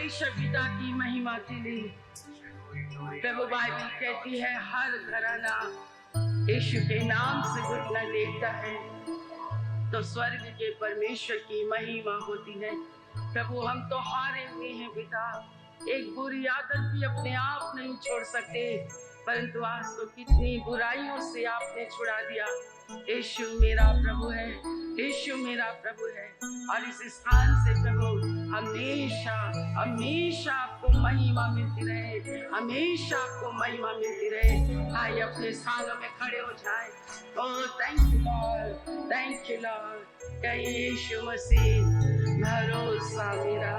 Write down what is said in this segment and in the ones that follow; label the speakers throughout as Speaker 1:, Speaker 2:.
Speaker 1: परमेश्वर पिता की महिमा के लिए। प्रभु बाइबल कहती है हर घराना यीशु के नाम से घुटना टेकता है तो स्वर्ग के परमेश्वर की महिमा होती है। प्रभु हम तो हारे हुए हैं पिता, एक बुरी आदत भी अपने आप नहीं छोड़ सकते, परंतु आज तो कितनी बुराइयों से आपने छुड़ा दिया। यीशु मेरा प्रभु है, यीशु मेरा प्रभु है। और इस स्थान से प्रभु हमेशा हमेशा आपको महिमा मिलती रहे, हमेशा आपको महिमा मिलती रहे। आइए अपने सालों में खड़े हो जाए। Oh thank you lord, thank you lord. Yeshu Masih भरोसा मेरा,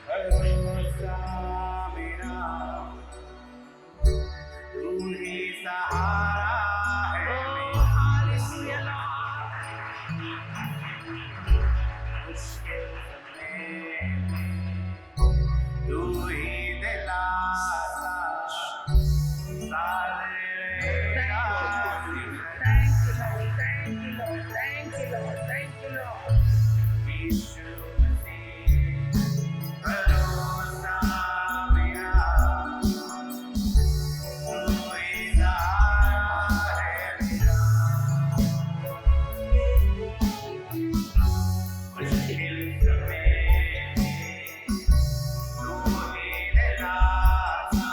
Speaker 2: भरोसा मेरा, तू ही सहारा है।
Speaker 1: Oh hallelujah lord.
Speaker 2: मुश्किल समय तू ही दिलासा सारे
Speaker 1: Thank you, Lord. Thank you, Lord. Thank you, Lord. Thank you, Lord.
Speaker 2: यीशु मसीह भरोसा मेरा, तू ही सहारा है मेरा। मुश्किल समय तू ही दिलासा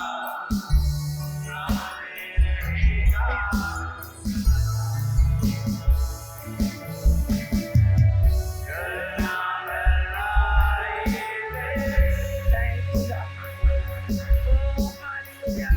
Speaker 2: सारे रहेगा।
Speaker 1: Thank you, Lord. Oh, hallelujah.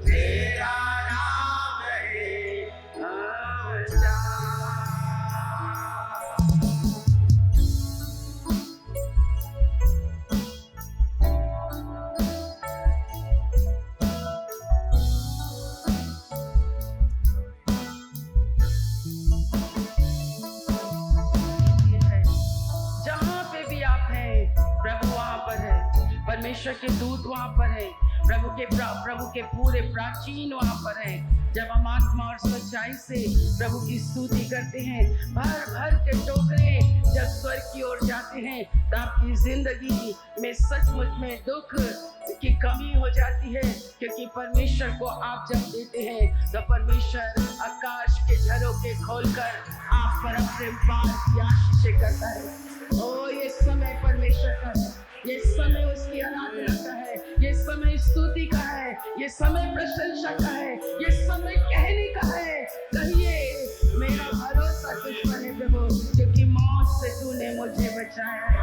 Speaker 2: तेरा नाम है आजा।
Speaker 1: जहाँ पे भी आप हैं प्रभु वहाँ पर है, परमेश्वर के दूत वहाँ पर है, प्रभु के पूरे प्राचीन वहाँ पर है। जब हम आत्मा और सच्चाई से प्रभु की स्तुति करते हैं, भर भर के टोकरे जब स्वर्ग की ओर जाते हैं, तो आपकी जिंदगी में सचमुच में दुख की कमी हो जाती है, क्योंकि परमेश्वर को आप जब देते हैं तो परमेश्वर आकाश के झरोखे खोलकर आप पर अपने प्यार की आशीषें करता है। ओ ये समय परमेश्वर का है, ये समय उसकी आराधना का है, ये समय स्तुति का है, ये समय प्रशंसा का है, ये समय कहने का है। कहिए मेरा भरोसा तुझ पर है प्रभु, क्योंकि मौत से तूने मुझे बचाया है।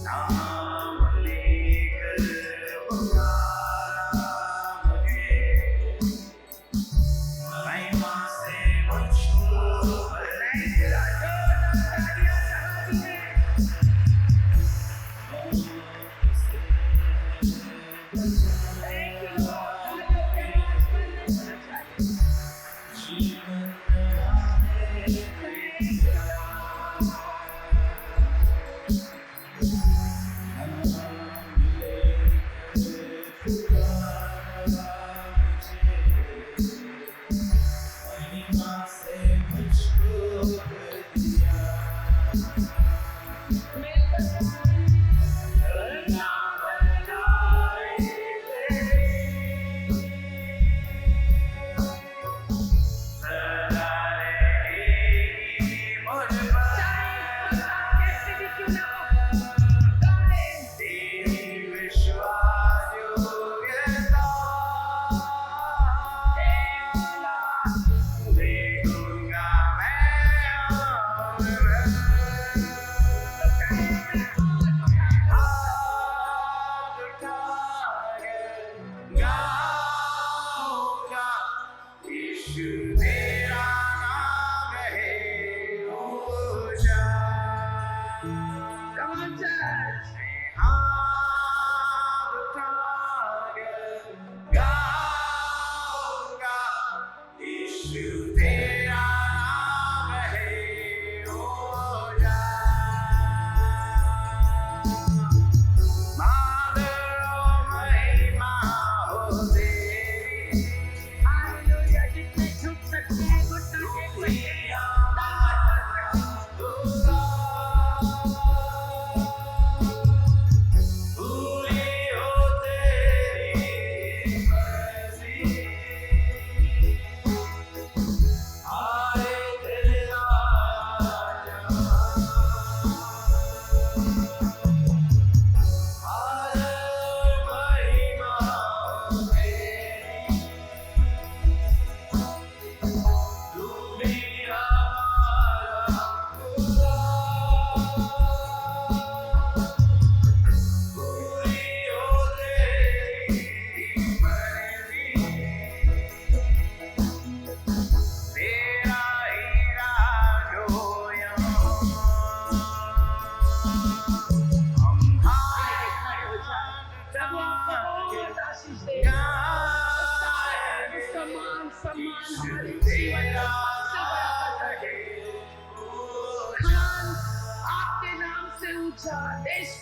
Speaker 2: नाम ले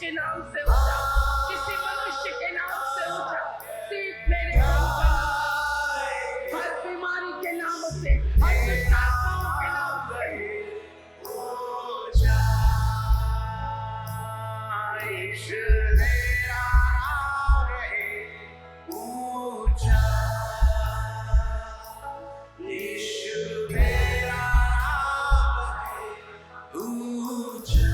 Speaker 1: के नाम से ऊंचा, किसी मनुष्य के नाम से ऊंचा सिर्फ मेरे प्रभु का नाम। हर बीमारी के नाम से, हर दुष्टात्माओं के नाम से,
Speaker 2: ऊंचा यीशु तेरा नाम है ऊंचा, यीशु तेरा नाम है ऊंचा,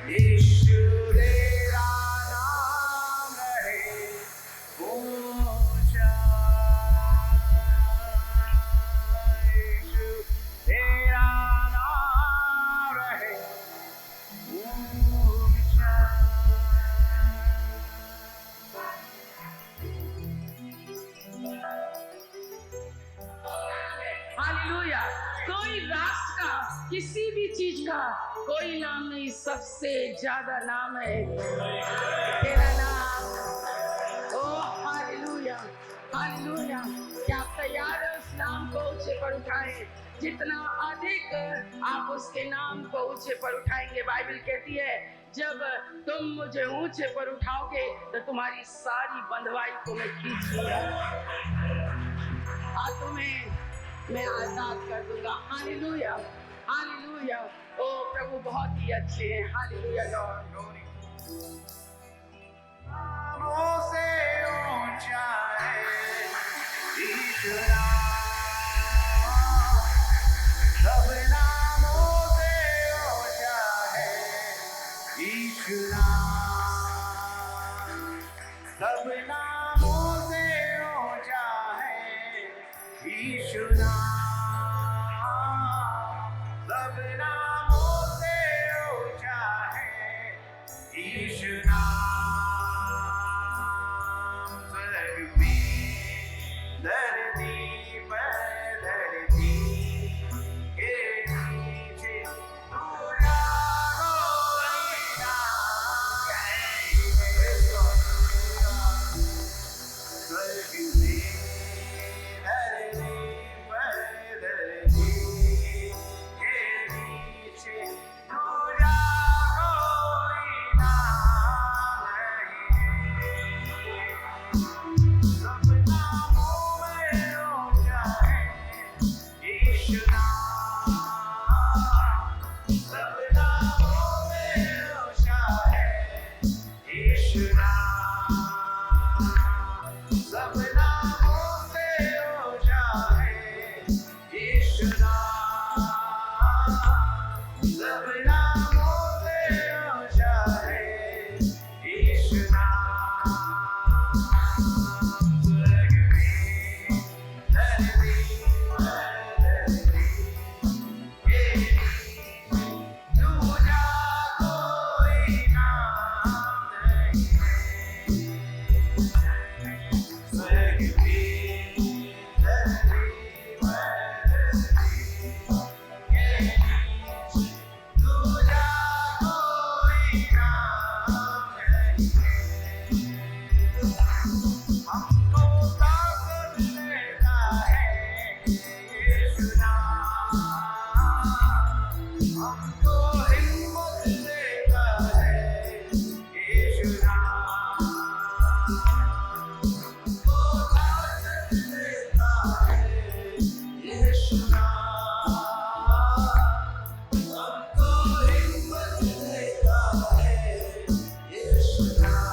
Speaker 2: यीशु तेरा नाम है ऊंचा, यीशु तेरा नाम है ऊंचा।
Speaker 1: हालेलुया। कोई राष्ट्र का, किसी भी चीज का कोई नाम नहीं, सबसे ज्यादा नाम है तेरा नाम। ओ हालेलुया, हालेलुया। क्या आप तैयार हैं उस नाम को ऊंचे पर उठाएं? जितना अधिक आप उसके नाम को ऊंचे पर उठाएंगे, बाइबल कहती है जब तुम मुझे ऊंचे पर उठाओगे तो तुम्हारी सारी बंधवाई को मैं खींच लूंगा और तुम्हें मैं आजाद कर दूंगा। Hallelujah, hallelujah. ओ प्रभु बहुत ही अच्छे हैं। Hallelujah Lord.
Speaker 2: नामों से ऊंचा है यीशु नाम, सब नामों से ऊंचा है यीशु नाम, सब नामों से ऊंचा है यीशु नाम, सब नामों से ऊंचा है यीशु नाम। स्वर्ग में धरती पर, धरती के नीचे पूरा कोई नाम नहीं है। स्वर्ग में धरती पर, धरती के नीचे पूरा कोई नाम नहीं है। सब नामों में ऊंचा है यीशु नाम, सब नामों में ऊंचा है यीशु नाम, सब नामों से ऊंचा है यीशु नाम, सब नामों से ऊंचा है यीशु नाम। स्वर्ग में धरती पर, धरती के नीचे दूजा कोई नाम नहीं है। स्वर्ग में धरती पर, धरती के नीचे दूजा कोई नाम नहीं है। हमको ताकत देता है यीशु नाम, हमको हिम्मत देता है यीशु नाम, हमको ताकत देता है यीशु नाम, हमको हिम्मत देता है यीशु नाम।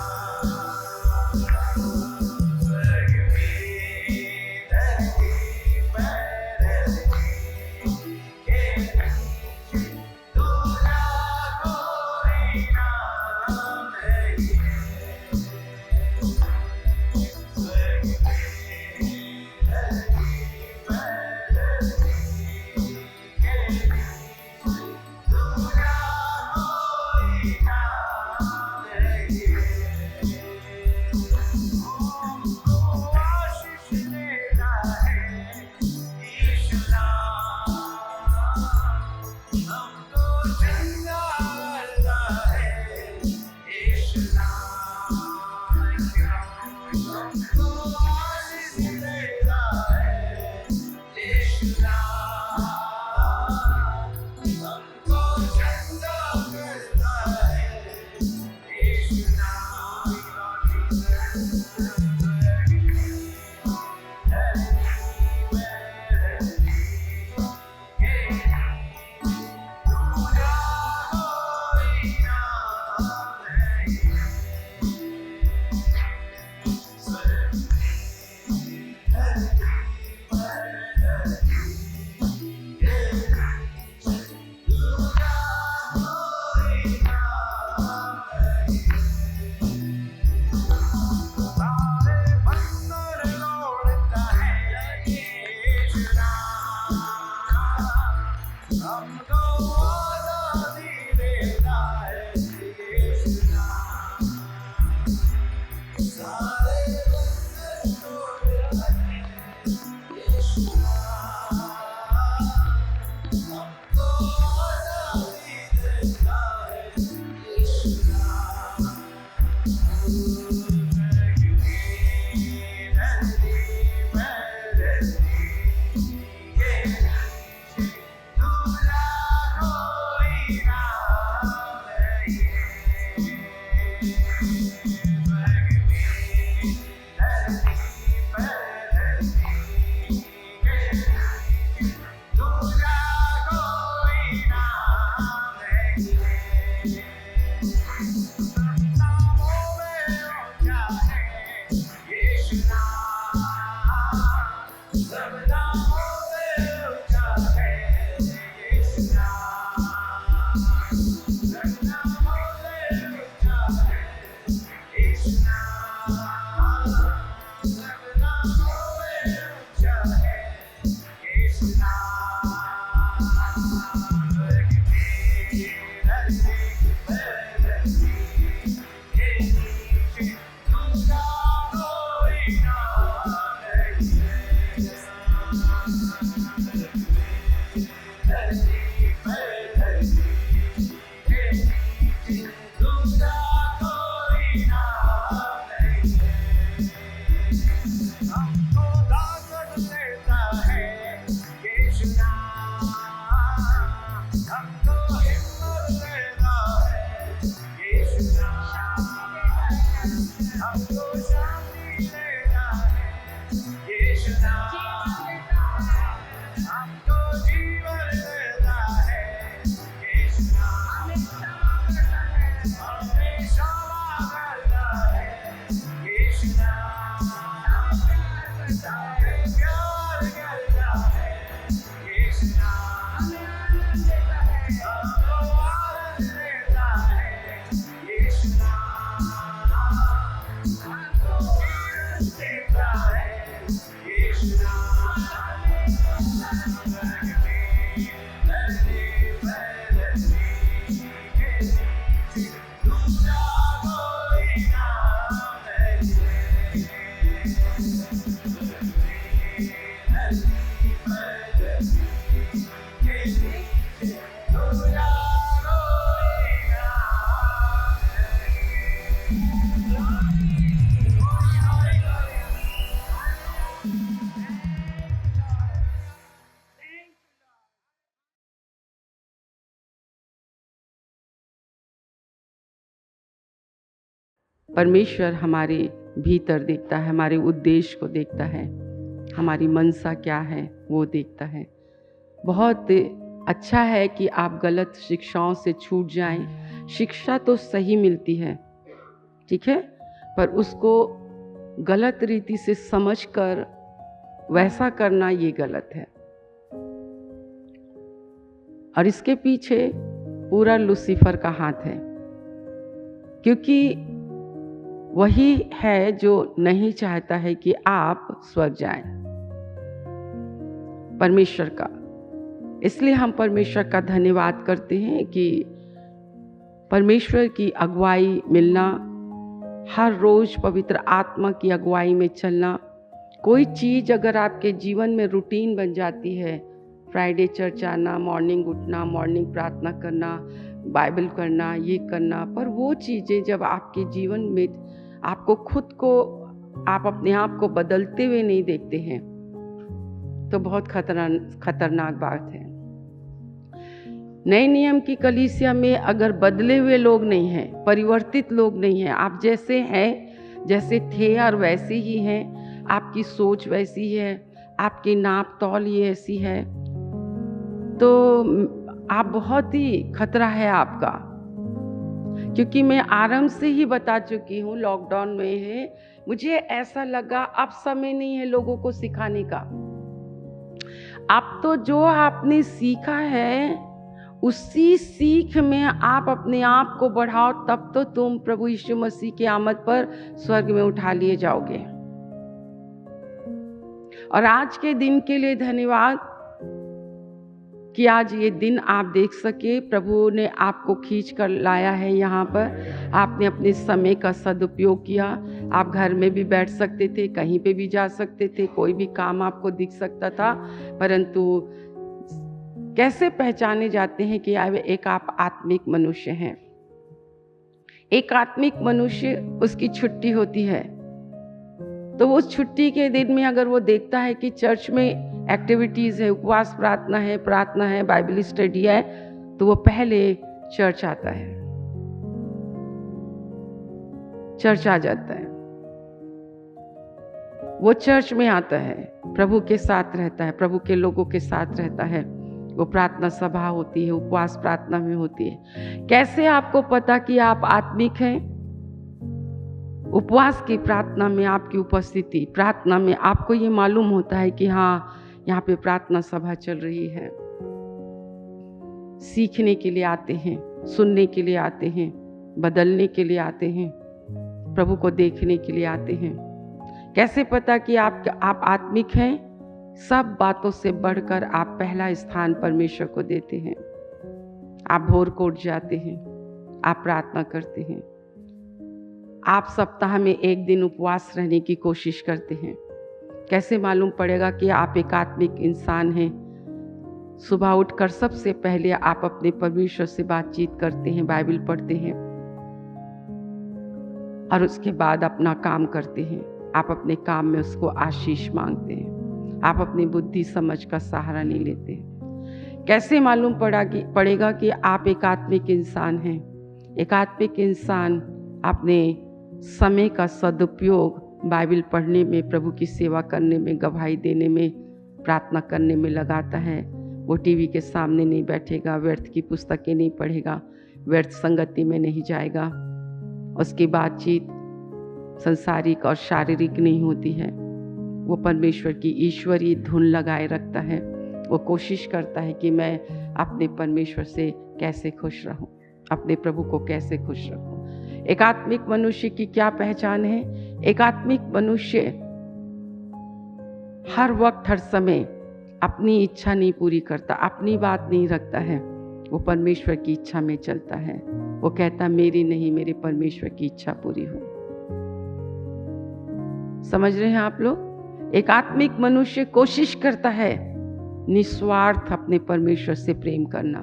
Speaker 2: स्वर्ग में धरती पर, धरती के नीचे दूजा कोई नाम नहीं है। स्वर्ग में धरती पर, धरती
Speaker 1: परमेश्वर हमारे भीतर देखता है, हमारे उद्देश्य को देखता है, हमारी मनसा क्या है वो देखता है। बहुत अच्छा है कि आप गलत शिक्षाओं से छूट जाएं। शिक्षा तो सही मिलती है, ठीक है, पर उसको गलत रीति से समझकर वैसा करना ये गलत है। और इसके पीछे पूरा लूसीफर का हाथ है, क्योंकि वही है जो नहीं चाहता है कि आप स्वर्ग जाएं, परमेश्वर का। इसलिए हम परमेश्वर का धन्यवाद करते हैं कि परमेश्वर की अगुवाई मिलना, हर रोज पवित्र आत्मा की अगुवाई में चलना। कोई चीज़ अगर आपके जीवन में रूटीन बन जाती है, फ्राइडे चर्च आना, मॉर्निंग उठना, मॉर्निंग प्रार्थना करना, बाइबल करना, ये करना, पर वो चीज़ें जब आपके जीवन में आपको खुद को, आप अपने आप को बदलते हुए नहीं देखते हैं, तो बहुत खतरनाक बात है। नए नियम की कलीसिया में अगर बदले हुए लोग नहीं हैं, परिवर्तित लोग नहीं हैं, आप जैसे हैं, जैसे थे और वैसे ही हैं, आपकी सोच वैसी है, आपकी नाप तौल ये ऐसी है, तो आप बहुत ही खतरा है आपका। क्योंकि मैं आरंभ से ही बता चुकी हूँ, लॉकडाउन में है, मुझे ऐसा लगा अब समय नहीं है लोगों को सिखाने का। अब तो जो आपने सीखा है उसी सीख में आप अपने आप को बढ़ाओ, तब तो तुम प्रभु यीशु मसीह की आमद पर स्वर्ग में उठा लिए जाओगे। और आज के दिन के लिए धन्यवाद कि आज ये दिन आप देख सके। प्रभु ने आपको खींच कर लाया है यहाँ पर। आपने अपने समय का सदुपयोग किया। आप घर में भी बैठ सकते थे, कहीं पे भी जा सकते थे, कोई भी काम आपको दिख सकता था, परंतु कैसे पहचाने जाते हैं कि एक आप आत्मिक मनुष्य हैं। एक आत्मिक मनुष्य, उसकी छुट्टी होती है, तो वो छुट्टी के दिन में अगर वो देखता है कि चर्च में एक्टिविटीज़ है, उपवास प्रार्थना है, बाइबल स्टडी है, तो वो पहले चर्च आता है, चर्च आ जाता है। वो चर्च में आता है, प्रभु के साथ रहता है, प्रभु के लोगों के साथ रहता है। वो प्रार्थना सभा होती है, उपवास प्रार्थना में होती है। कैसे आपको पता कि आप आत्मिक हैं? उपवास की प्रार्थना में आपकी उपस्थिति, प्रार्थना में आपको ये मालूम होता है कि हाँ, यहाँ पे प्रार्थना सभा चल रही है। सीखने के लिए आते हैं, सुनने के लिए आते हैं, बदलने के लिए आते हैं, प्रभु को देखने के लिए आते हैं। कैसे पता कि आप आत्मिक हैं? सब बातों से बढ़कर आप पहला स्थान परमेश्वर को देते हैं। आप भोर को उठ जाते हैं, आप प्रार्थना करते हैं, आप सप्ताह में एक दिन उपवास रहने की कोशिश करते हैं। कैसे मालूम पड़ेगा कि आप एक आत्मिक इंसान हैं? सुबह उठकर सबसे पहले आप अपने परमेश्वर से बातचीत करते हैं, बाइबल पढ़ते हैं, और उसके बाद अपना काम करते हैं। आप अपने काम में उसको आशीष मांगते हैं। आप अपनी बुद्धि समझ का सहारा नहीं लेते। कैसे मालूम पड़ेगा कि आप एक आत्मिक इंसान हैं? एक आत्मिक इंसान अपने समय का सदुपयोग बाइबल पढ़ने में, प्रभु की सेवा करने में, गवाही देने में, प्रार्थना करने में लगाता है। वो टीवी के सामने नहीं बैठेगा, व्यर्थ की पुस्तकें नहीं पढ़ेगा, व्यर्थ संगति में नहीं जाएगा। उसकी बातचीत संसारिक और शारीरिक नहीं होती है। वो परमेश्वर की ईश्वरीय धुन लगाए रखता है। वो कोशिश करता है कि मैं अपने परमेश्वर से कैसे खुश रहूं, अपने प्रभु को कैसे खुश रखूं। एक आत्मिक मनुष्य की क्या पहचान है? एक आत्मिक मनुष्य हर वक्त, हर समय अपनी इच्छा नहीं पूरी करता, अपनी बात नहीं रखता है। वो परमेश्वर की इच्छा में चलता है। वो कहता मेरी नहीं, मेरे परमेश्वर की इच्छा पूरी हो। समझ रहे हैं आप लोग? एक आत्मिक मनुष्य कोशिश करता है निस्वार्थ अपने परमेश्वर से प्रेम करना।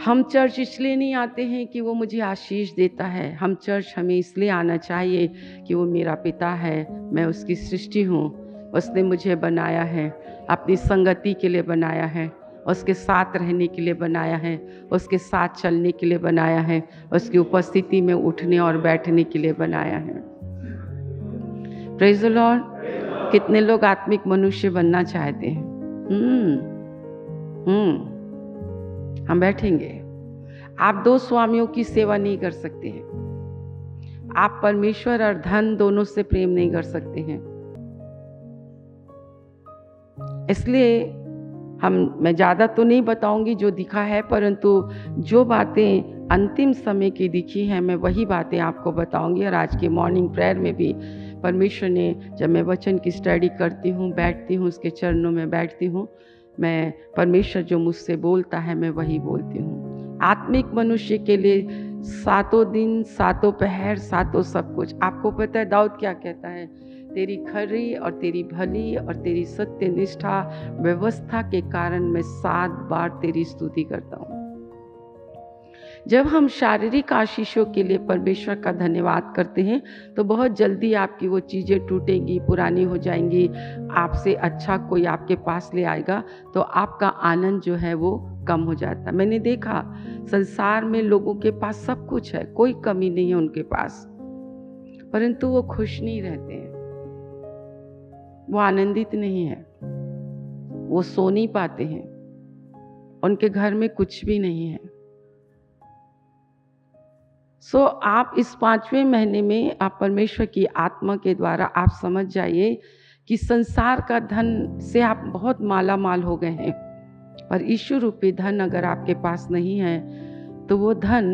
Speaker 1: हम चर्च इसलिए नहीं आते हैं कि वो मुझे आशीष देता है। हम चर्च हमें इसलिए आना चाहिए कि वो मेरा पिता है, मैं उसकी सृष्टि हूँ, उसने मुझे बनाया है, अपनी संगति के लिए बनाया है, उसके साथ रहने के लिए बनाया है, उसके साथ चलने के लिए बनाया है, उसकी उपस्थिति में उठने और बैठने के लिए बनाया है। Praise the Lord. कितने लोग आत्मिक मनुष्य बनना चाहते हैं? हम बैठेंगे। आप दो स्वामियों की सेवा नहीं कर सकते हैं। आप परमेश्वर और धन दोनों से प्रेम नहीं कर सकते हैं। इसलिए मैं ज़्यादा तो नहीं बताऊंगी जो दिखा है, परंतु जो बातें अंतिम समय की दिखी हैं, मैं वही बातें आपको बताऊंगी। और आज के मॉर्निंग प्रेयर में भी परमेश्वर ने, जब मैं वचन की स्टडी करती हूँ, बैठती हूँ, उसके चरणों में बैठती हूँ, मैं परमेश्वर जो मुझसे बोलता है मैं वही बोलती हूँ। आत्मिक मनुष्य के लिए 7 दिन, 7 पहर, 7 सब कुछ। आपको पता है दाऊद क्या कहता है? तेरी खरी और तेरी भली और तेरी सत्य निष्ठा व्यवस्था के कारण मैं 7 बार तेरी स्तुति करता हूँ। जब हम शारीरिक आशीषों के लिए परमेश्वर का धन्यवाद करते हैं तो बहुत जल्दी आपकी वो चीज़ें टूटेंगी, पुरानी हो जाएंगी, आपसे अच्छा कोई आपके पास ले आएगा तो आपका आनंद जो है वो कम हो जाता है। मैंने देखा संसार में लोगों के पास सब कुछ है, कोई कमी नहीं है उनके पास, परंतु वो खुश नहीं रहते हैं, वो आनंदित नहीं है, वो सो नहीं पाते हैं, उनके घर में कुछ भी नहीं है। आप इस 5वें महीने में आप परमेश्वर की आत्मा के द्वारा आप समझ जाइए कि संसार का धन से आप बहुत माला माल हो गए हैं, पर ईश्वर रूपी धन अगर आपके पास नहीं है तो वो धन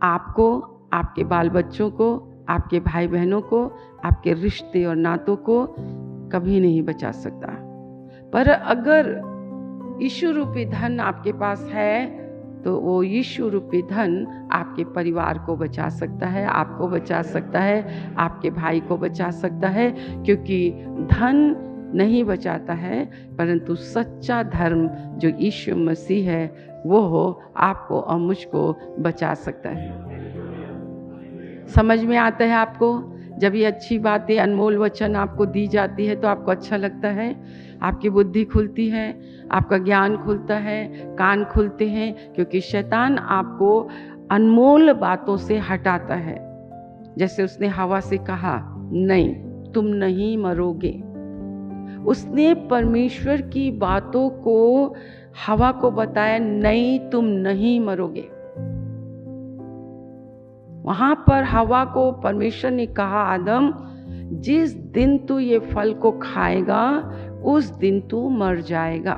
Speaker 1: आपको, आपके बाल बच्चों को, आपके भाई बहनों को, आपके रिश्ते और नातों को कभी नहीं बचा सकता। पर अगर ईश्वर रूपी धन आपके पास है तो वो ईश्वर रूपी धन आपके परिवार को बचा सकता है, आपको बचा सकता है, आपके भाई को बचा सकता है, क्योंकि धन नहीं बचाता है, परंतु सच्चा धर्म जो यीशु मसीह है वो आपको और मुझको बचा सकता है। समझ में आता है आपको? जब ये अच्छी बातें, अनमोल वचन आपको दी जाती है तो आपको अच्छा लगता है, आपकी बुद्धि खुलती है, आपका ज्ञान खुलता है, कान खुलते हैं, क्योंकि शैतान आपको अनमोल बातों से हटाता है। जैसे उसने हवा से कहा, नहीं तुम नहीं मरोगे। उसने परमेश्वर की बातों को हवा को बताया, नहीं तुम नहीं मरोगे। वहां पर हवा को परमेश्वर ने कहा, आदम जिस दिन तू ये फल को खाएगा उस दिन तू मर जाएगा।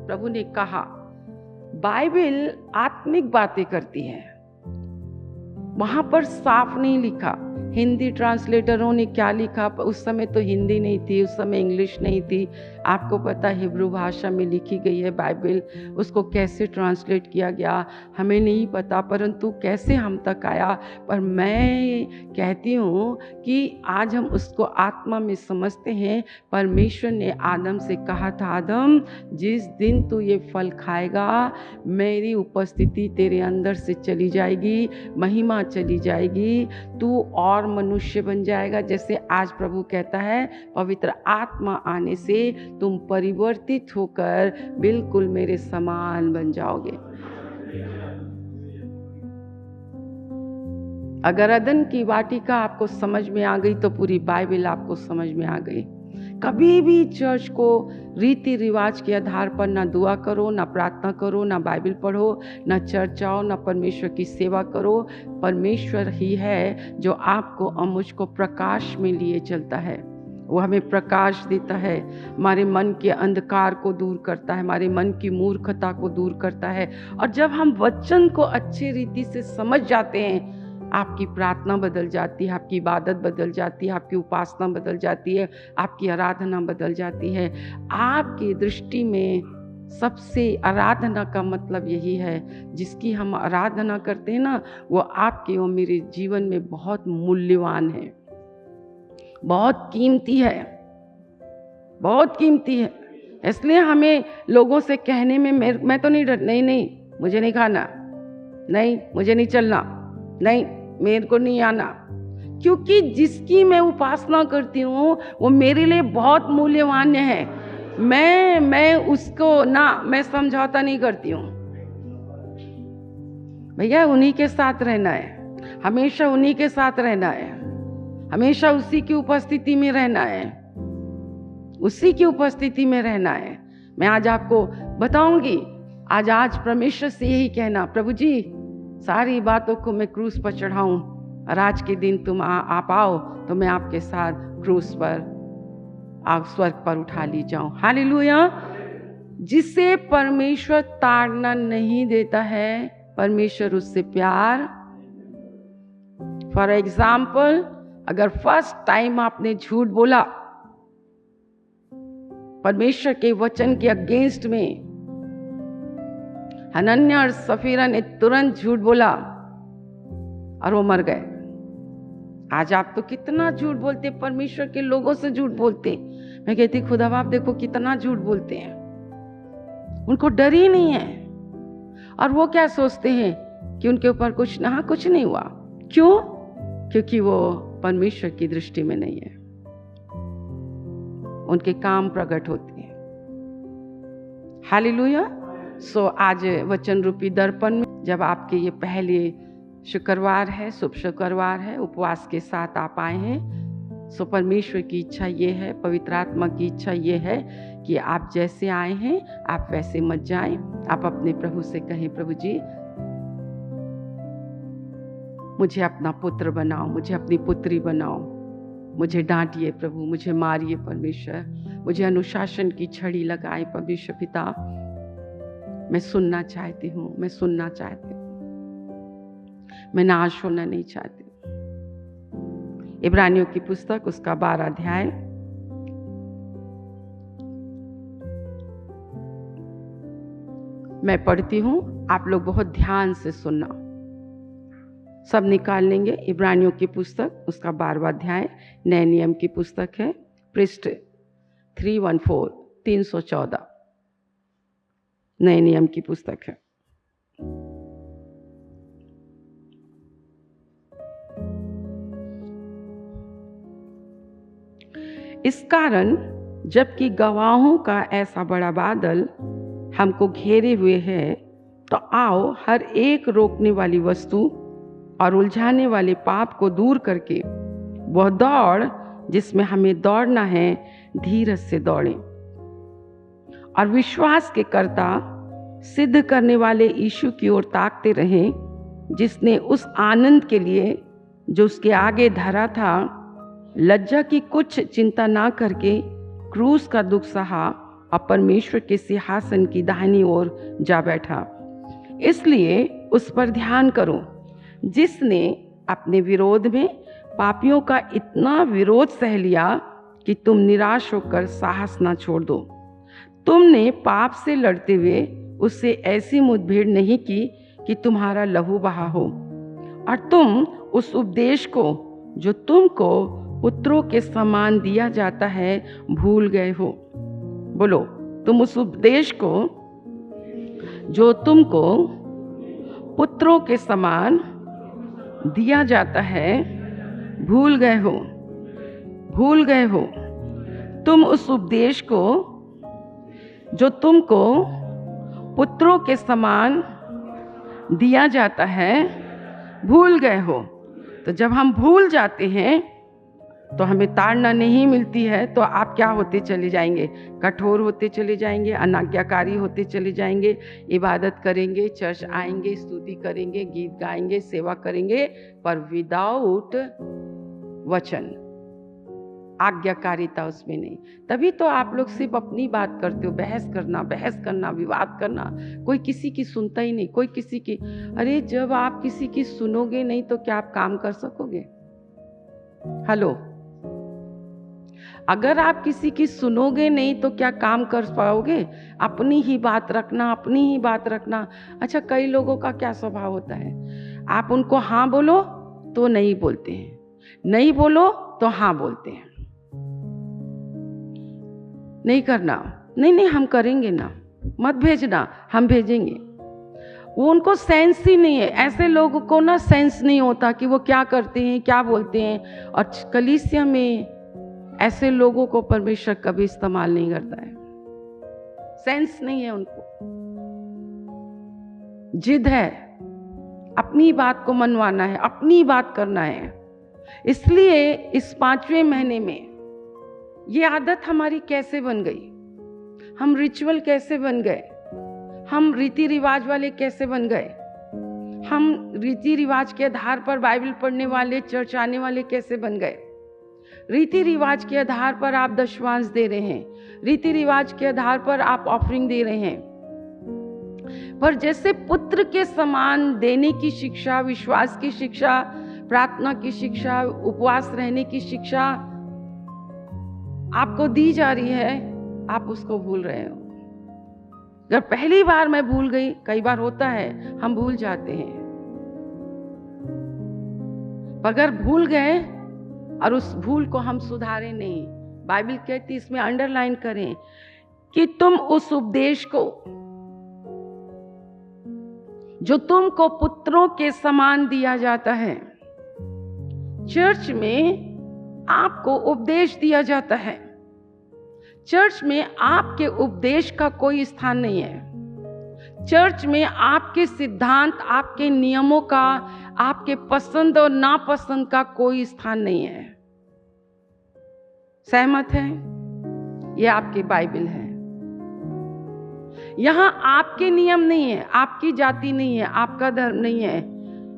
Speaker 1: प्रभु ने कहा। बाइबल आत्मिक बातें करती है, वहां पर साफ नहीं लिखा। हिंदी ट्रांसलेटरों ने क्या लिखा, उस समय तो हिंदी नहीं थी, उस समय इंग्लिश नहीं थी। आपको पता है हिब्रू भाषा में लिखी गई है बाइबल, उसको कैसे ट्रांसलेट किया गया हमें नहीं पता, परंतु कैसे हम तक आया। पर मैं कहती हूँ कि आज हम उसको आत्मा में समझते हैं। परमेश्वर ने आदम से कहा था, आदम जिस दिन तू ये फल खाएगा मेरी उपस्थिति तेरे अंदर से चली जाएगी, महिमा चली जाएगी, तू और मनुष्य बन जाएगा। जैसे आज प्रभु कहता है, पवित्र आत्मा आने से तुम परिवर्तित होकर बिल्कुल मेरे समान बन जाओगे। अगर अदन की वाटिका आपको समझ में आ गई तो पूरी बाइबल आपको समझ में आ गई। कभी भी चर्च को रीति रिवाज के आधार पर ना दुआ करो, ना प्रार्थना करो, ना बाइबल पढ़ो, ना चर्च आओ, ना परमेश्वर की सेवा करो। परमेश्वर ही है जो आपको और मुझको प्रकाश में लिए चलता है। वो हमें प्रकाश देता है, हमारे मन के अंधकार को दूर करता है, हमारे मन की मूर्खता को दूर करता है। और जब हम वचन को अच्छी रीति से समझ जाते हैं, आपकी प्रार्थना बदल जाती है, आपकी इबादत बदल जाती है, आपकी उपासना बदल जाती है, आपकी आराधना बदल जाती है। आपकी दृष्टि में सबसे आराधना का मतलब यही है, जिसकी हम आराधना करते हैं ना, वो आपके और मेरे जीवन में बहुत मूल्यवान है, बहुत कीमती है, बहुत कीमती है। इसलिए हमें लोगों से कहने में मैं तो नहीं डर, नहीं मुझे नहीं खाना, नहीं मुझे नहीं चलना, नहीं मेरे को नहीं आना, क्योंकि जिसकी मैं उपासना करती हूँ वो मेरे लिए बहुत मूल्यवान है। मैं उसको ना, मैं समझौता नहीं करती हूँ। भैया उन्हीं के साथ रहना है, हमेशा उन्हीं के साथ रहना है, हमेशा उसी की उपस्थिति में रहना है, उसी की उपस्थिति में रहना है। मैं आज आपको बताऊंगी, आज परमेश्वर से यही कहना, प्रभु जी सारी बातों को मैं क्रूस पर चढ़ाऊं, और आज के दिन तुम आप आओ तो मैं आपके साथ क्रूस पर स्वर्ग पर उठा ली जाऊं। हालेलुया। जिसे परमेश्वर ताड़ना नहीं देता है, परमेश्वर उससे प्यार। फॉर एग्जाम्पल, अगर फर्स्ट टाइम आपने झूठ बोला परमेश्वर के वचन के अगेंस्ट में, हनन्या और सफीरा ने तुरंत झूठ बोला और वो मर गए। आज आप तो कितना झूठ बोलते, परमेश्वर के लोगों से झूठ बोलते। मैं कहती खुदा बाप देखो कितना झूठ बोलते हैं, उनको डर ही नहीं है। और वो क्या सोचते हैं कि उनके ऊपर कुछ नहीं हुआ। क्यों? क्योंकि वो परमेश्वर की दृष्टि में नहीं है, उनके काम प्रकट होते हैं। हालेलुया। सो आज वचन रूपी दर्पण में जब आपके ये पहले शुक्रवार है, शुभ शुक्रवार है, उपवास के साथ आप आए हैं, सो परमेश्वर की इच्छा ये है, पवित्र आत्मा की इच्छा ये है कि आप जैसे आए हैं आप वैसे मत जाएं। आप अपने प्रभु से कहें, प्रभु जी मुझे अपना पुत्र बनाओ, मुझे अपनी पुत्री बनाओ, मुझे डांटिए प्रभु, मुझे मारिए परमेश्वर, मुझे अनुशासन की छड़ी लगाए परमेश्वर पिता। मैं सुनना चाहती हूँ, मैं सुनना चाहती हूँ, मैं नाश होना नहीं चाहती। इब्रानियों की पुस्तक उसका 12 अध्याय मैं पढ़ती हूँ, आप लोग बहुत ध्यान से सुनना, सब निकाल लेंगे। इब्रानियों की पुस्तक उसका 12वां अध्याय नए नियम की पुस्तक है, पृष्ठ 314 314 नए नियम की पुस्तक है। इस कारण जबकि गवाहों का ऐसा बड़ा बादल हमको घेरे हुए है, तो आओ हर एक रोकने वाली वस्तु और उलझाने वाले पाप को दूर करके वह दौड़ जिसमें हमें दौड़ना है धीरज से दौड़ें, और विश्वास के कर्ता सिद्ध करने वाले यीशु की ओर ताकते रहें, जिसने उस आनंद के लिए जो उसके आगे धरा था लज्जा की कुछ चिंता ना करके क्रूस का दुख सहा और परमेश्वर के सिंहासन की दाहिनी ओर जा बैठा। इसलिए उस पर ध्यान करो जिसने अपने विरोध में पापियों का इतना विरोध सह लिया कि तुम निराश होकर साहस ना छोड़ दो। तुमने पाप से लड़ते हुए उससे ऐसी मुठभेड़ नहीं की कि तुम्हारा लहू बहा हो, और तुम उस उपदेश को जो तुमको पुत्रों के समान दिया जाता है भूल गए हो। बोलो, तुम उस उपदेश को जो तुमको पुत्रों के समान दिया जाता है भूल गए हो, भूल गए हो। तुम उस उपदेश को जो तुमको पुत्रों के समान दिया जाता है भूल गए हो। तो जब हम भूल जाते हैं तो हमें ताड़ना नहीं मिलती है, तो आप क्या होते चले जाएंगे? कठोर होते चले जाएंगे, अनाज्ञाकारी होते चले जाएंगे। इबादत करेंगे, चर्च आएंगे, स्तुति करेंगे, गीत गाएंगे, सेवा करेंगे, पर विदाउट वचन, आज्ञाकारिता उसमें नहीं। तभी तो आप लोग सिर्फ अपनी बात करते हो, बहस करना, विवाद करना, कोई किसी की सुनता ही नहीं, कोई किसी की। अरे जब आप किसी की सुनोगे नहीं तो क्या आप काम कर सकोगे? हेलो, अगर आप किसी की सुनोगे नहीं तो क्या काम कर पाओगे? अपनी ही बात रखना, अपनी ही बात रखना। अच्छा, कई लोगों का क्या स्वभाव होता है, आप उनको हाँ बोलो तो नहीं बोलते हैं, नहीं बोलो तो हाँ बोलते हैं। नहीं करना, नहीं हम करेंगे ना, मत भेजना, हम भेजेंगे। वो उनको सेंस ही नहीं है। ऐसे लोगों को ना सेंस नहीं होता कि वो क्या करते हैं, क्या बोलते हैं। और कलीसिया में ऐसे लोगों को परमेश्वर कभी इस्तेमाल नहीं करता है। सेंस नहीं है उनको, जिद है, अपनी बात को मनवाना है, अपनी बात करना है। इसलिए इस 5वें महीने में ये आदत हमारी कैसे बन गई, हम रिचुअल कैसे बन गए, हम रीति रिवाज वाले कैसे बन गए, हम रीति रिवाज के आधार पर बाइबल पढ़ने वाले, चर्च आने वाले कैसे बन गए। रीति रिवाज के आधार पर आप दशमांश दे रहे हैं, रीति रिवाज के आधार पर आप ऑफरिंग दे रहे हैं, पर जैसे पुत्र के समान देने की शिक्षा, विश्वास की शिक्षा, प्रार्थना की शिक्षा, उपवास रहने की शिक्षा आपको दी जा रही है, आप उसको भूल रहे हो। अगर पहली बार मैं भूल गई, कई बार होता है हम भूल जाते हैं, अगर भूल गए और उस भूल को हम सुधारे नहीं, बाइबल कहती, इसमें अंडरलाइन करें कि तुम उस उपदेश को जो तुमको पुत्रों के समान दिया जाता है, चर्च में आपको उपदेश दिया जाता है। चर्च में आपके उपदेश का कोई स्थान नहीं है। चर्च में आपके सिद्धांत, आपके नियमों का, आपके पसंद और नापसंद का कोई स्थान नहीं है। सहमत है? ये आपकी बाइबल है। यहां आपके नियम नहीं है, आपकी जाति नहीं है, आपका धर्म नहीं है।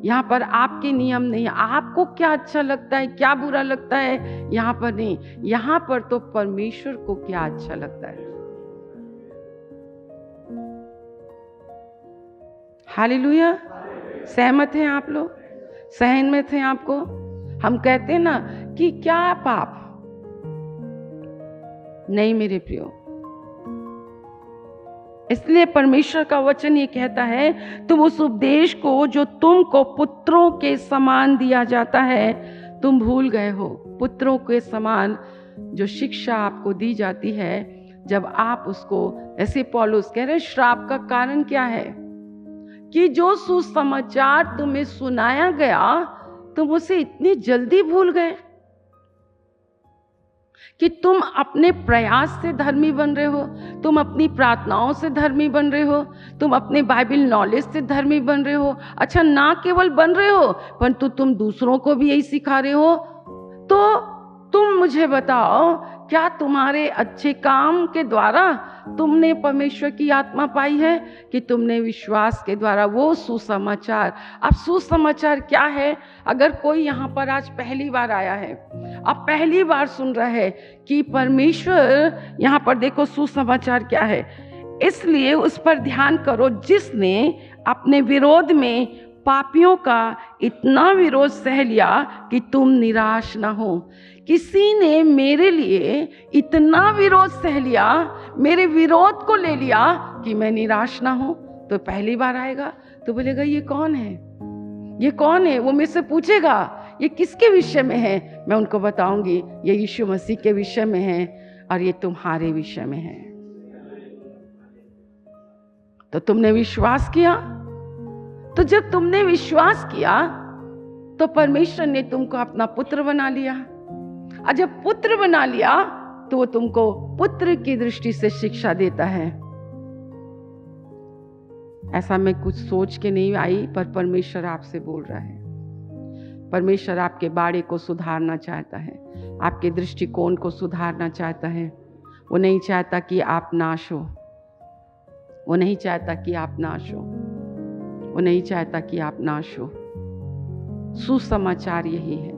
Speaker 1: यहाँ पर आपके नियम नहीं, आपको क्या अच्छा लगता है क्या बुरा लगता है यहाँ पर नहीं, यहाँ पर तो परमेश्वर को क्या अच्छा लगता है। हालेलुया। सहमत हैं आप लोग? सहमत हैं आपको? हम कहते हैं ना कि क्या पाप नहीं मेरे प्रियो। इसलिए परमेश्वर का वचन ये कहता है, तुम उस उपदेश को जो तुमको पुत्रों के समान दिया जाता है तुम भूल गए हो। पुत्रों के समान जो शिक्षा आपको दी जाती है, जब आप उसको, ऐसे पौलुस कह रहे, श्राप का कारण क्या है कि जो सुसमाचार तुम्हें सुनाया गया तुम उसे इतनी जल्दी भूल गए कि तुम अपने प्रयास से धर्मी बन रहे हो, तुम अपनी प्रार्थनाओं से धर्मी बन रहे हो, तुम अपने बाइबल नॉलेज से धर्मी बन रहे हो। अच्छा, ना केवल बन रहे हो परंतु तुम दूसरों को भी यही सिखा रहे हो। तो तुम मुझे बताओ, क्या तुम्हारे अच्छे काम के द्वारा तुमने परमेश्वर की आत्मा पाई है कि तुमने विश्वास के द्वारा वो सुसमाचार। अब सुसमाचार क्या है? अगर कोई यहाँ पर आज पहली बार आया है, अब पहली बार सुन रहा है कि परमेश्वर, यहाँ पर देखो सुसमाचार क्या है, इसलिए उस पर ध्यान करो जिसने अपने विरोध में पापियों का इतना विरोध सह लिया कि तुम निराश ना हो। किसी ने मेरे लिए इतना विरोध सह लिया, मेरे विरोध को ले लिया कि मैं निराश ना हूं। तो पहली बार आएगा तो बोलेगा ये कौन है, ये कौन है? वो मेरे से पूछेगा ये किसके विषय में है, मैं उनको बताऊंगी ये यीशु मसीह के विषय में है और ये तुम्हारे विषय में है। तो तुमने विश्वास किया, तो जब तुमने विश्वास किया तो परमेश्वर ने तुमको अपना पुत्र बना लिया, और जब पुत्र बना लिया तो वो तुमको पुत्र की दृष्टि से शिक्षा देता है। ऐसा मैं कुछ सोच के नहीं आई, पर परमेश्वर आपसे बोल रहा है। परमेश्वर आपके बाड़े को सुधारना चाहता है, आपके दृष्टिकोण को सुधारना चाहता है। वो नहीं चाहता कि आप नाश हो, वो नहीं चाहता कि आप नाश हो, वो नहीं चाहता कि आप नाश हो। सुसमाचार यही है,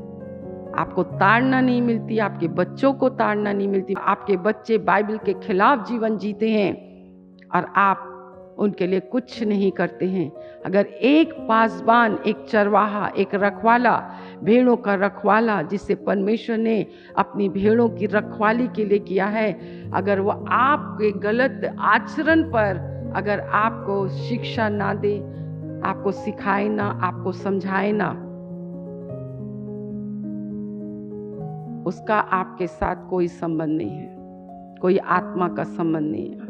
Speaker 1: आपको ताड़ना नहीं मिलती, आपके बच्चों को ताड़ना नहीं मिलती। आपके बच्चे बाइबल के खिलाफ जीवन जीते हैं और आप उनके लिए कुछ नहीं करते हैं। अगर एक पासबान, एक चरवाहा, एक रखवाला, भेड़ों का रखवाला जिसे परमेश्वर ने अपनी भेड़ों की रखवाली के लिए किया है, अगर वो आपके गलत आचरण पर अगर आपको शिक्षा ना दे, आपको सिखाए ना, आपको समझाए ना, उसका आपके साथ कोई संबंध नहीं है, कोई आत्मा का संबंध नहीं है।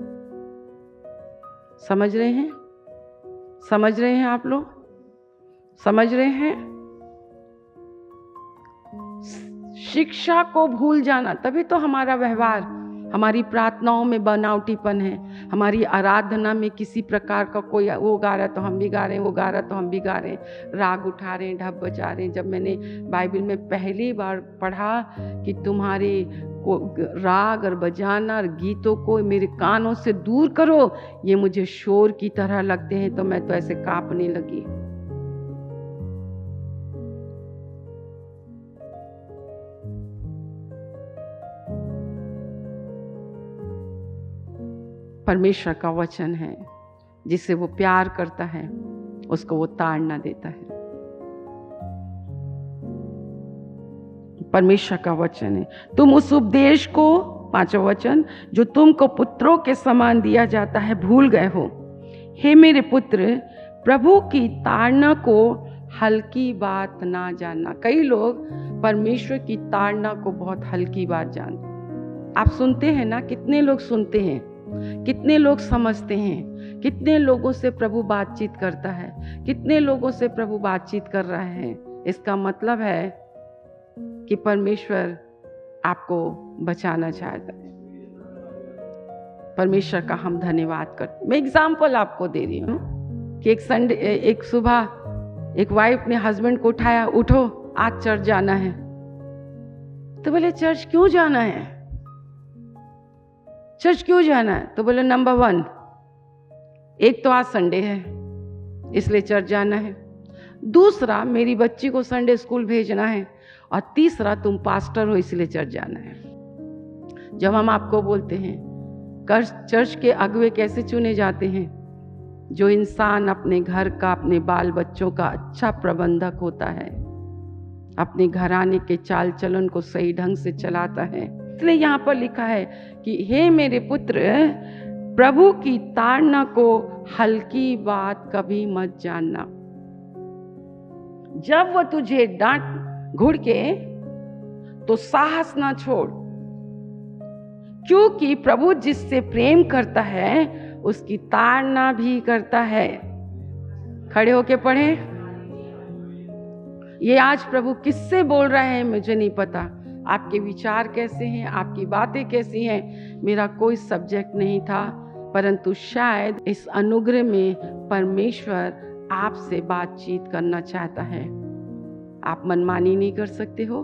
Speaker 1: समझ रहे हैं? समझ रहे हैं आप लोग? समझ रहे हैं? शिक्षा को भूल जाना, तभी तो हमारा व्यवहार, हमारी प्रार्थनाओं में बनावटीपन है, हमारी आराधना में किसी प्रकार का कोई, वो गा रहा तो हम भी गा रहे हैं, वो गा रहा तो हम भी गा रहे हैं, राग उठा रहे हैं, ढप बजा रहे हैं। जब मैंने बाइबल में पहली बार पढ़ा कि तुम्हारे को राग और बजाना और गीतों को मेरे कानों से दूर करो, ये मुझे शोर की तरह लगते हैं, तो मैं तो ऐसे कांपने लगी। परमेश्वर का वचन है, जिसे वो प्यार करता है उसको वो ताड़ना देता है। परमेश्वर का वचन है, तुम उस उपदेश को, पांचवा वचन, जो तुमको पुत्रों के समान दिया जाता है भूल गए हो। हे मेरे पुत्र, प्रभु की ताड़ना को हल्की बात ना जानना। कई लोग परमेश्वर की ताड़ना को बहुत हल्की बात जानते। आप सुनते हैं ना, कितने लोग सुनते हैं, कितने लोग समझते हैं, कितने लोगों से प्रभु बातचीत करता है, कितने लोगों से प्रभु बातचीत कर रहा है। इसका मतलब है कि परमेश्वर आपको बचाना चाहता है। परमेश्वर का हम धन्यवाद करते हैं। मैं एग्जाम्पल आपको दे रही हूँ कि एक सुबह एक वाइफ ने हस्बैंड को उठाया, उठो आज चर्च जाना है। तो बोले चर्च क्यों जाना है, चर्च क्यों जाना है? तो बोले नंबर 1, एक तो आज संडे है इसलिए चर्च जाना है। दूसरा मेरी बच्ची को संडे स्कूल भेजना है, और तीसरा तुम पास्टर हो इसलिए चर्च जाना है। जब हम आपको बोलते हैं चर्च के अगुवे कैसे चुने जाते हैं, जो इंसान अपने घर का, अपने बाल बच्चों का अच्छा प्रबंधक होता है, अपने घराने के चाल चलन को सही ढंग से चलाता है। इसलिए यहाँ पर लिखा है कि हे मेरे पुत्र, प्रभु की ताड़ना को हल्की बात कभी मत जानना। जब वो तुझे डांट घुड़के तो साहस ना छोड़, क्योंकि प्रभु जिससे प्रेम करता है उसकी ताड़ना भी करता है। खड़े होके पढ़े। ये आज प्रभु किससे बोल रहे हैं मुझे नहीं पता। आपके विचार कैसे हैं, आपकी बातें कैसी हैं, मेरा कोई सब्जेक्ट नहीं था, परंतु शायद इस अनुग्रह में परमेश्वर आपसे बातचीत करना चाहता है। आप मनमानी नहीं कर सकते हो,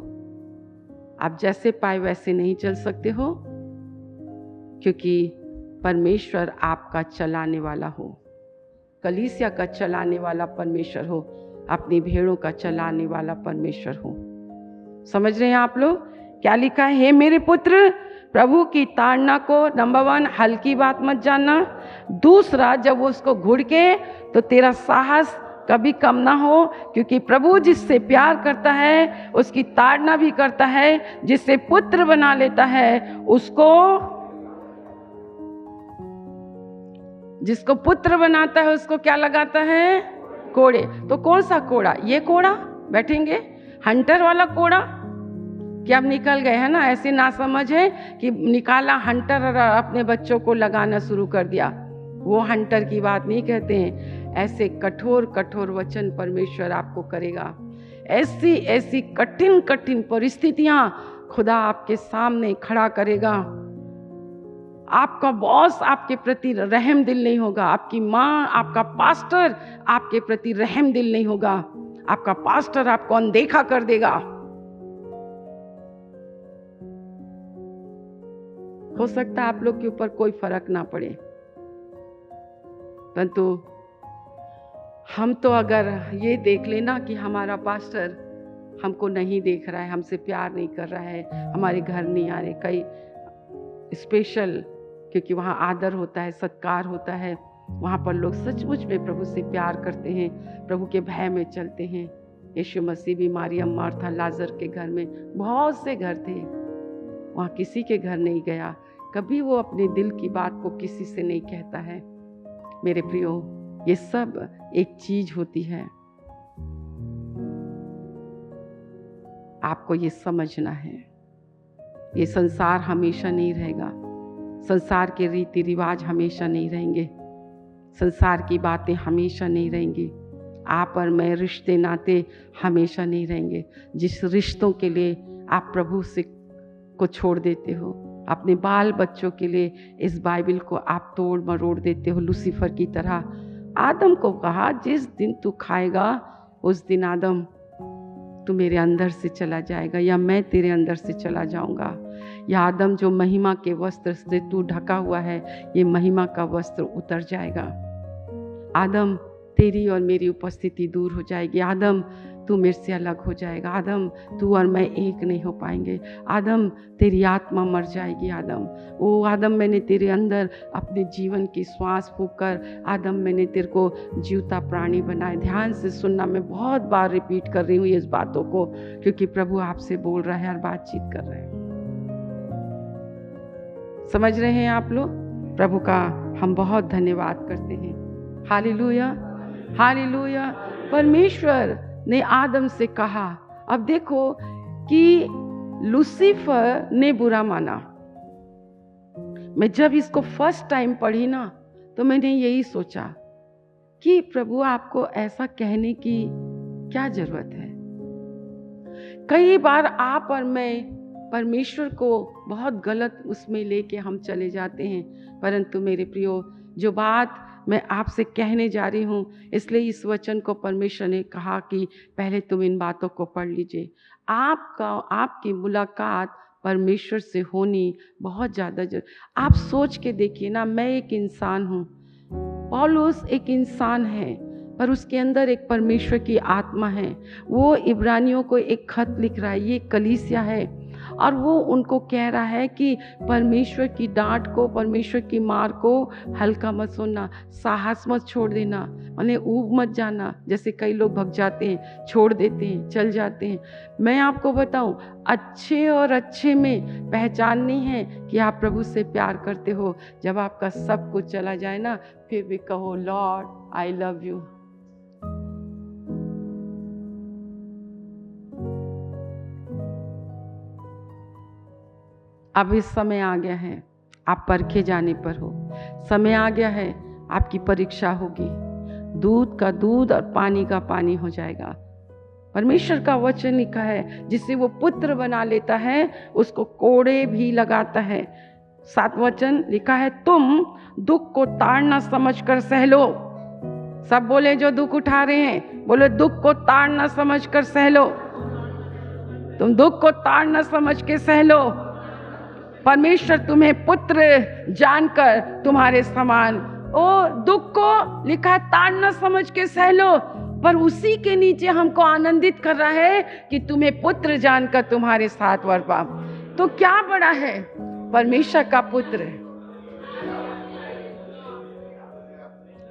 Speaker 1: आप जैसे पाए वैसे नहीं चल सकते हो, क्योंकि परमेश्वर आपका चलाने वाला हो, कलीसिया का चलाने वाला परमेश्वर हो, अपनी भेड़ों का चलाने वाला परमेश्वर हो। समझ रहे हैं आप लोग? क्या लिखा है? हे मेरे पुत्र, प्रभु की ताड़ना को नंबर 1 हल्की बात मत जानना। दूसरा, जब वो उसको घुड़के तो तेरा साहस कभी कम ना हो, क्योंकि प्रभु जिससे प्यार करता है उसकी ताड़ना भी करता है, जिससे पुत्र बना लेता है उसको, जिसको पुत्र बनाता है उसको क्या लगाता है? कोड़े। तो कौन सा कोड़ा? ये कोड़ा बैठेंगे, हंटर वाला कोड़ा। क्या अब निकल गए हैं ना? ऐसे ना समझ है कि निकाला हंटर और अपने बच्चों को लगाना शुरू कर दिया। वो हंटर की बात नहीं कहते हैं। ऐसे कठोर कठोर वचन परमेश्वर आपको करेगा। ऐसी ऐसी कठिन कठिन परिस्थितियां खुदा आपके सामने खड़ा करेगा। आपका बॉस आपके प्रति रहम दिल नहीं होगा, आपकी माँ, आपका पास्टर आपके प्रति रहम दिल नहीं होगा, आपका पास्टर आपको अनदेखा कर देगा। हो सकता है आप लोग के ऊपर कोई फर्क ना पड़े, परंतु हम तो अगर ये देख लेना कि हमारा पास्टर हमको नहीं देख रहा है, हमसे प्यार नहीं कर रहा है, हमारे घर नहीं आ रहे, कई स्पेशल, क्योंकि वहाँ आदर होता है, सत्कार होता है, वहाँ पर लोग सचमुच में प्रभु से प्यार करते हैं, प्रभु के भय में चलते हैं। यीशु मसीह भी मरियम, मार्था, लाजर के घर में बहुत से घर थे, वहाँ किसी के घर नहीं गया, कभी वो अपने दिल की बात को किसी से नहीं कहता है। मेरे प्रियो, ये सब एक चीज होती है, आपको ये समझना है। ये संसार हमेशा नहीं रहेगा, संसार के रीति रिवाज हमेशा नहीं रहेंगे, संसार की बातें हमेशा नहीं रहेंगी, आप और मैं रिश्ते नाते हमेशा नहीं रहेंगे। जिस रिश्तों के लिए आप प्रभु से को छोड़ देते हो, अपने बाल बच्चों के लिए इस बाइबल को आप तोड़ मरोड़ देते हो लूसीफर की तरह। आदम को कहा, जिस दिन तू खाएगा उस दिन आदम तू मेरे अंदर से चला जाएगा, या मैं तेरे अंदर से चला जाऊंगा। या आदम, जो महिमा के वस्त्र से तू ढका हुआ है, ये महिमा का वस्त्र उतर जाएगा। आदम, तेरी और मेरी उपस्थिति दूर हो जाएगी। आदम, तू मेरे से अलग हो जाएगा। आदम, तू और मैं एक नहीं हो पाएंगे। आदम, तेरी आत्मा मर जाएगी। आदम, ओ आदम, मैंने तेरे अंदर अपने जीवन की श्वास फूंक कर, आदम, मैंने तेरे को जीवता प्राणी बनाए। ध्यान से सुनना, मैं बहुत बार रिपीट कर रही हूँ इस बातों को, क्योंकि प्रभु आपसे बोल रहा है और बातचीत कर रहे हैं। समझ रहे हैं आप लोग? प्रभु का हम बहुत धन्यवाद करते हैं। Hallelujah, hallelujah. परमेश्वर ने आदम से कहा, अब देखो कि लूसीफर ने बुरा माना। मैं जब इसको फर्स्ट टाइम पढ़ी ना, तो मैंने यही सोचा कि प्रभु, आपको ऐसा कहने की क्या जरूरत है? कई बार आप और मैं परमेश्वर को बहुत गलत उसमें लेके हम चले जाते हैं। परंतु मेरे प्रियो, जो बात मैं आपसे कहने जा रही हूँ, इसलिए इस वचन को परमेश्वर ने कहा कि पहले तुम इन बातों को पढ़ लीजिए। आपकी मुलाकात परमेश्वर से होनी बहुत ज़्यादा जरूरी। आप सोच के देखिए ना, मैं एक इंसान हूँ, पौलुस एक इंसान है, पर उसके अंदर एक परमेश्वर की आत्मा है। वो इब्रानियों को एक खत लिख रहा है, ये कलीसिया है, और वो उनको कह रहा है कि परमेश्वर की डांट को, परमेश्वर की मार को हल्का मत सुनना, साहस मत छोड़ देना, माने ऊब मत जाना। जैसे कई लोग भग जाते हैं, छोड़ देते हैं, चल जाते हैं। मैं आपको बताऊं, अच्छे और अच्छे में पहचाननी है कि आप प्रभु से प्यार करते हो। जब आपका सब कुछ चला जाए ना, फिर भी कहो लॉर्ड आई लव यू। अब इस समय आ गया है, आप परखे जाने पर हो। समय आ गया है, आपकी परीक्षा होगी। दूध का दूध और पानी का पानी हो जाएगा। परमेश्वर का वचन लिखा है, जिसे वो पुत्र बना लेता है उसको कोड़े भी लगाता है। 7 वचन लिखा है, तुम दुख को ताड़ना समझकर सह लो। सब बोले जो दुख उठा रहे हैं, बोले दुख को ताड़ना समझकर सह लो। तुम दुख को ताड़ना समझ के सह लो। परमेश्वर तुम्हें पुत्र जानकर तुम्हारे समान, ओ दुख को लिखा है ताड़ना समझ के सह लो, पर उसी के नीचे हमको आनंदित कर रहा है कि तुम्हें पुत्र जानकर तुम्हारे साथ वर्पा। तो क्या बड़ा है परमेश्वर का पुत्र।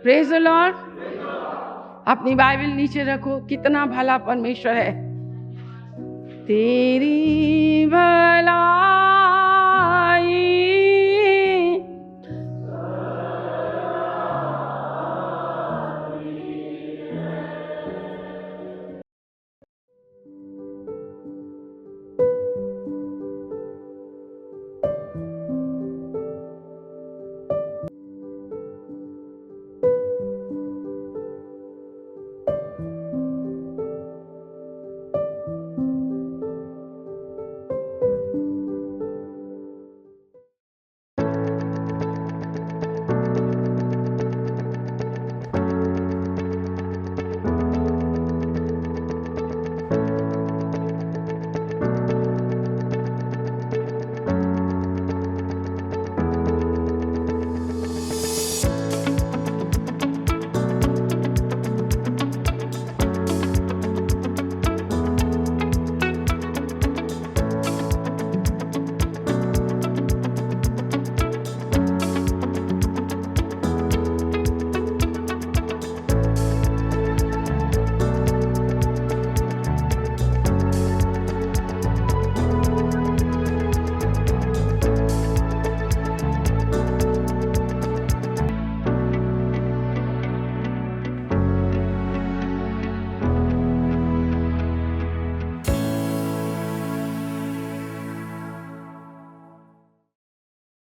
Speaker 1: Praise the Lord. अपनी बाइबल नीचे रखो, कितना भला परमेश्वर है। तेरी भला